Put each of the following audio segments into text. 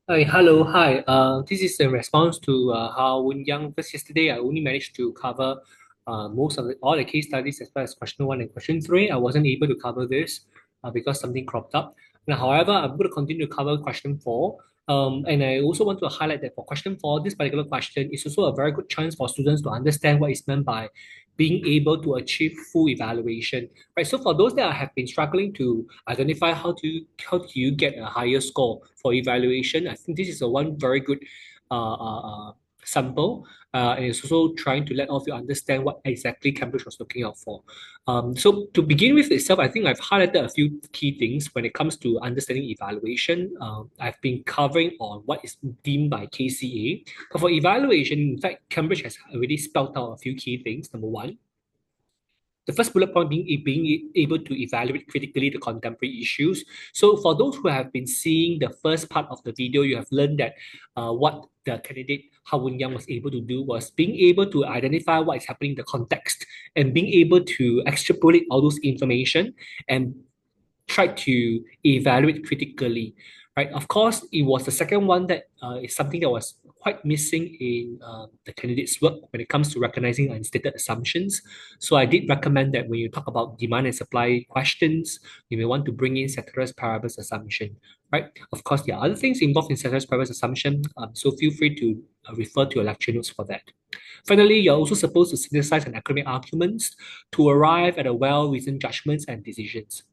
Hi. This is in response to huhwonyoung. Because yesterday I only managed to cover most of all the case studies as well as question one and question three. I wasn't able to cover this because something cropped up. Now, however, I'm going to continue to cover question four. And I also want to highlight that for question four, this particular question is also a very good chance for students to understand what is meant by being able to achieve full evaluation. Right. So for those that have been struggling to identify how do you get a higher score for evaluation, I think this is a one very good uh, uh, uh, sample. And it's also trying to let all of you understand what exactly Cambridge was looking out for. So to begin with itself, I think I've highlighted a few key things when it comes to understanding evaluation. I've been covering on what is deemed by KCA. But for evaluation, in fact, Cambridge has already spelled out a few key things. Number one, the first bullet point being able to evaluate critically the contemporary issues. So for those who have been seeing the first part of the video, you have learned that what the candidate huhwonyoung was able to do was being able to identify what is happening in the context and being able to extrapolate all those information and try to evaluate critically, right? Of course, it was the second one that is something that was quite missing in the candidate's work when it comes to recognizing unstated assumptions. So I did recommend that when you talk about demand and supply questions, you may want to bring in ceteris paribus assumption, right? Of course, there are other things involved in ceteris paribus assumption, so feel free to refer to your lecture notes for that. Finally, you're also supposed to synthesize an academic arguments to arrive at a well-reasoned judgments and decisions.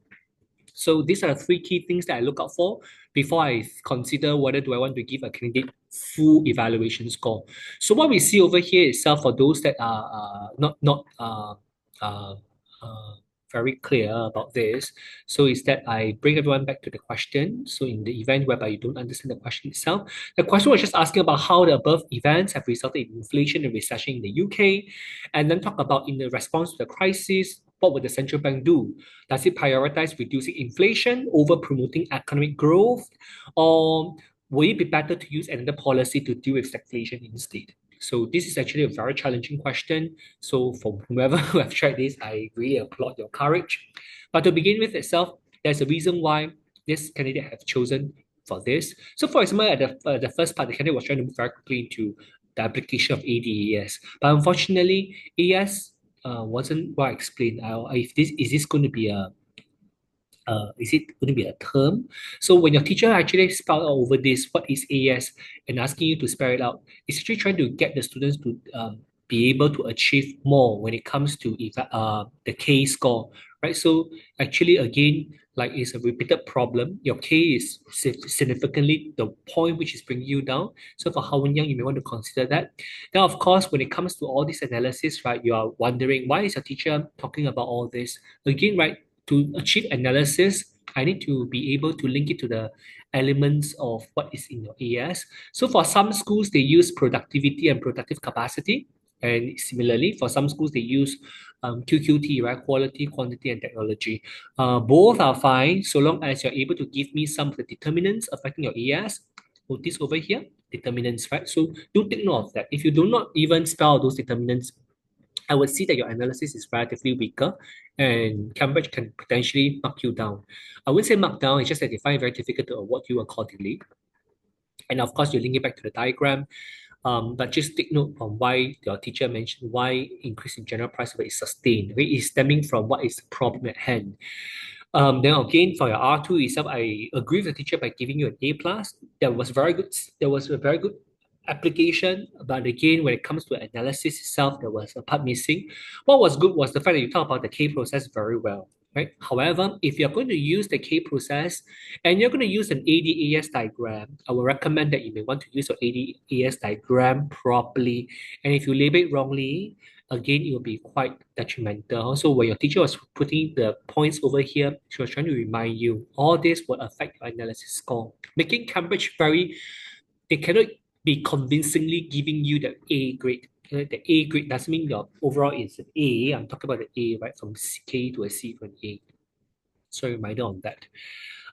So these are the three key things that I look out for before I consider whether do I want to give a candidate full evaluation score. So what we see over here itself for those that are not uh, uh, very clear about this, so is that I bring everyone back to the question. So in the event whereby you don't understand the question itself, the question was just asking about how the above events have resulted in inflation and recession in the UK, and then talk about in the response to the crisis, what would the central bank do? Does it prioritize reducing inflation over promoting economic growth? Or will it be better to use another policy to deal with stagflation instead? So this is actually a very challenging question. So for whoever who have tried this, I really applaud your courage. But to begin with itself, there's a reason why this candidate have chosen for this. So for example, at the first part, the candidate was trying to move very quickly into the application of ADAS. But unfortunately, AS wasn't well explained. If this is this going to be a is it going to be a term? So when your teacher actually spell out over this, what is AS, and asking you to spell it out, it's actually trying to get the students to be able to achieve more when it comes to the K score, right? So actually, again, like it's a repeated problem. Your K is significantly the point which is bringing you down. So for huhwonyoung, you may want to consider that. Now, of course, when it comes to all this analysis, right, you are wondering why is your teacher talking about all this? Again, right, to achieve analysis, I need to be able to link it to the elements of what is in your AS. So for some schools, they use productivity and productive capacity. And similarly, for some schools, they use QQT, right? Quality, quantity, and technology. Both are fine so long as you're able to give me some of the determinants affecting your AS. Notice over here, determinants, right? So do take note of that. If you do not even spell those determinants, I would see that your analysis is relatively weaker and Cambridge can potentially mark you down. I wouldn't say mark down, it's just that they find it very difficult to award you accordingly. And of course, you link it back to the diagram. But just take note on why your teacher mentioned why increase in general price rate is sustained. Okay? It's stemming from what is the problem at hand. Then again, for your R2 itself, I agree with the teacher by giving you an A plus. That was very good. There was a very good application, but again, when it comes to analysis itself, there was a part missing. What was good was the fact that you talk about the K process very well, right? However, if you're going to use the K process and you're going to use an ADAS diagram, I would recommend that you may want to use your ADAS diagram properly. And if you label it wrongly, again, it will be quite detrimental. So when your teacher was putting the points over here, she was trying to remind you all this will affect your analysis score, making Cambridge very, they cannot be convincingly giving you the A grade. The A grade doesn't mean your overall is an A. I'm talking about the A, right? From K to a C to an A. So reminder on that.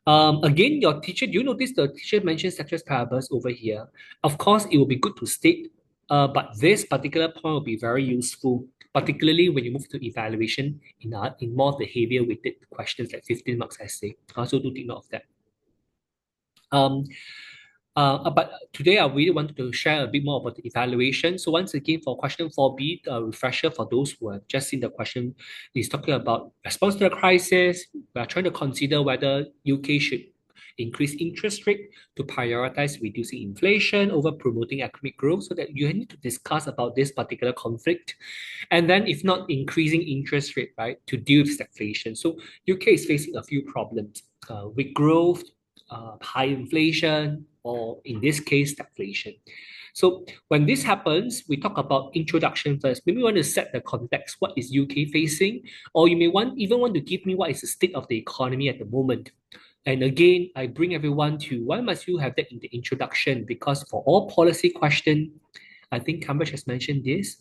Again, your teacher, do you notice the teacher mentions ceteris paribus over here? Of course, it will be good to state, but this particular point will be very useful, particularly when you move to evaluation in more of the heavier weighted questions like 15 marks essay. Also do take note of that. Um, But today I really wanted to share a bit more about the evaluation. So once again, for question 4B, a refresher for those who have just seen the question, is talking about response to the crisis. We are trying to consider whether UK should increase interest rate to prioritize reducing inflation over promoting economic growth, so that you need to discuss about this particular conflict. And then if not, increasing interest rate, right, to deal with stagflation. So UK is facing a few problems, weak growth, high inflation, or in this case, stagflation. So when this happens, we talk about introduction first. Maybe we want to set the context. What is UK facing? Or you may even want to give me what is the state of the economy at the moment. And again, I bring everyone to why must you have that in the introduction? Because for all policy question, I think Cambridge has mentioned this,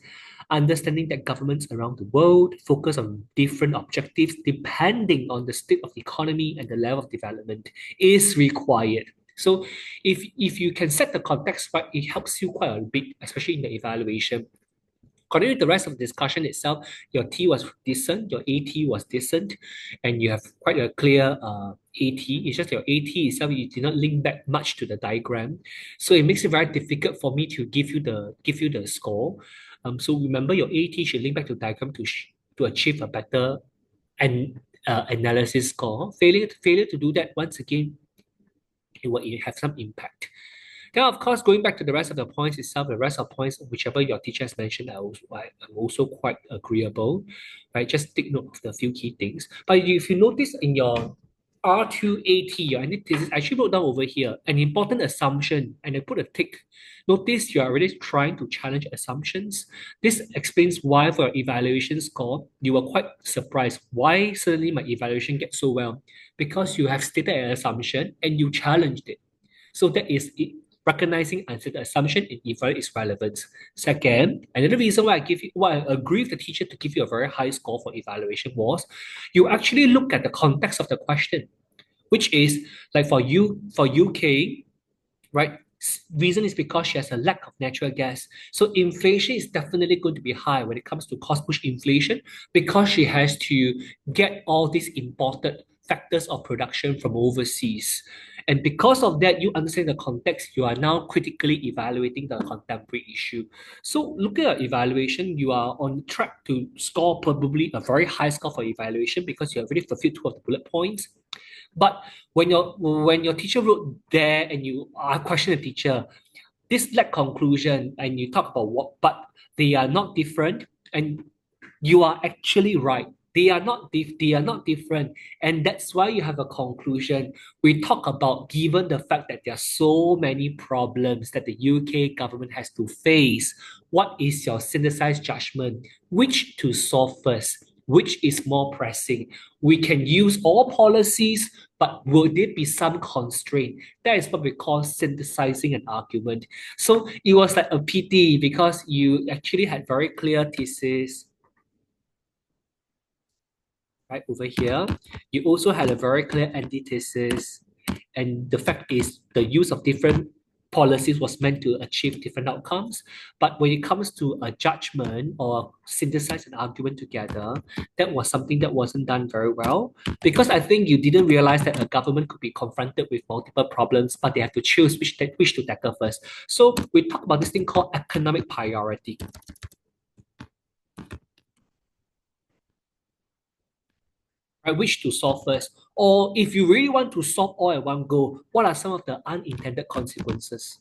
understanding that governments around the world focus on different objectives depending on the state of the economy and the level of development is required. So if you can set the context right, it helps you quite a bit, especially in the evaluation. According to the rest of the discussion itself, your T was decent, your AT was decent, and you have quite a clear AT. It's just your AT itself, you did not link back much to the diagram. So it makes it very difficult for me to give you the score. So remember your AT should link back to diagram to achieve a better analysis score. Failure to do that, once again, it will have some impact. Then, of course, going back to the rest of the points itself, the rest of points, whichever your teacher has mentioned, I'm also quite agreeable, right? Just take note of the few key things. But if you notice in your R2AT, your antithesis, I actually wrote down over here an important assumption, and I put a tick. Notice you are already trying to challenge assumptions. This explains why for your evaluation score, you were quite surprised. Why suddenly my evaluation gets so well? Because you have stated an assumption and you challenged it. So that is it. Recognizing answer the assumption in eval is relevant. Second, another reason why I agree with the teacher to give you a very high score for evaluation was you actually look at the context of the question, which is like for UK, right? Reason is because she has a lack of natural gas. So inflation is definitely going to be high when it comes to cost push inflation because she has to get all these imported factors of production from overseas. And because of that, you understand the context, you are now critically evaluating the contemporary issue. So looking at evaluation, you are on track to score probably a very high score for evaluation because you have already fulfilled two of the bullet points. But when your teacher wrote there and you are question the teacher, this lack conclusion and you talk about what, but they are not different, and you are actually right. They are not different. And that's why you have a conclusion. We talk about given the fact that there are so many problems that the UK government has to face, what is your synthesized judgment? Which to solve first? Which is more pressing? We can use all policies, but will there be some constraint? That is what we call synthesizing an argument. So it was like a pity because you actually had very clear thesis right over here. You also had a very clear antithesis, and the fact is the use of different policies was meant to achieve different outcomes. But when it comes to a judgment or synthesize an argument together, that was something that wasn't done very well because I think you didn't realize that a government could be confronted with multiple problems, but they have to choose which to tackle first. So we talk about this thing called economic priority. Right, which to solve first? Or if you really want to solve all at one go, what are some of the unintended consequences?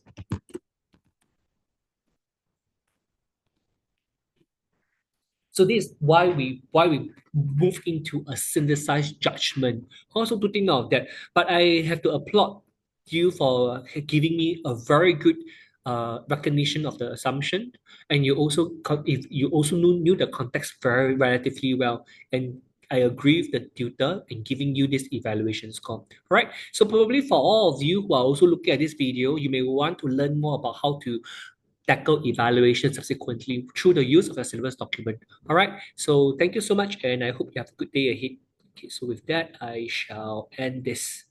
So this is why we move into a synthesized judgment. Also to think of that. But I have to applaud you for giving me a very good recognition of the assumption, and if you also knew the context very relatively well, and I agree with the tutor in giving you this evaluation score. All right. So probably for all of you who are also looking at this video, you may want to learn more about how to tackle evaluation subsequently through the use of a syllabus document. All right. So thank you so much, and I hope you have a good day ahead. Okay, so with that, I shall end this.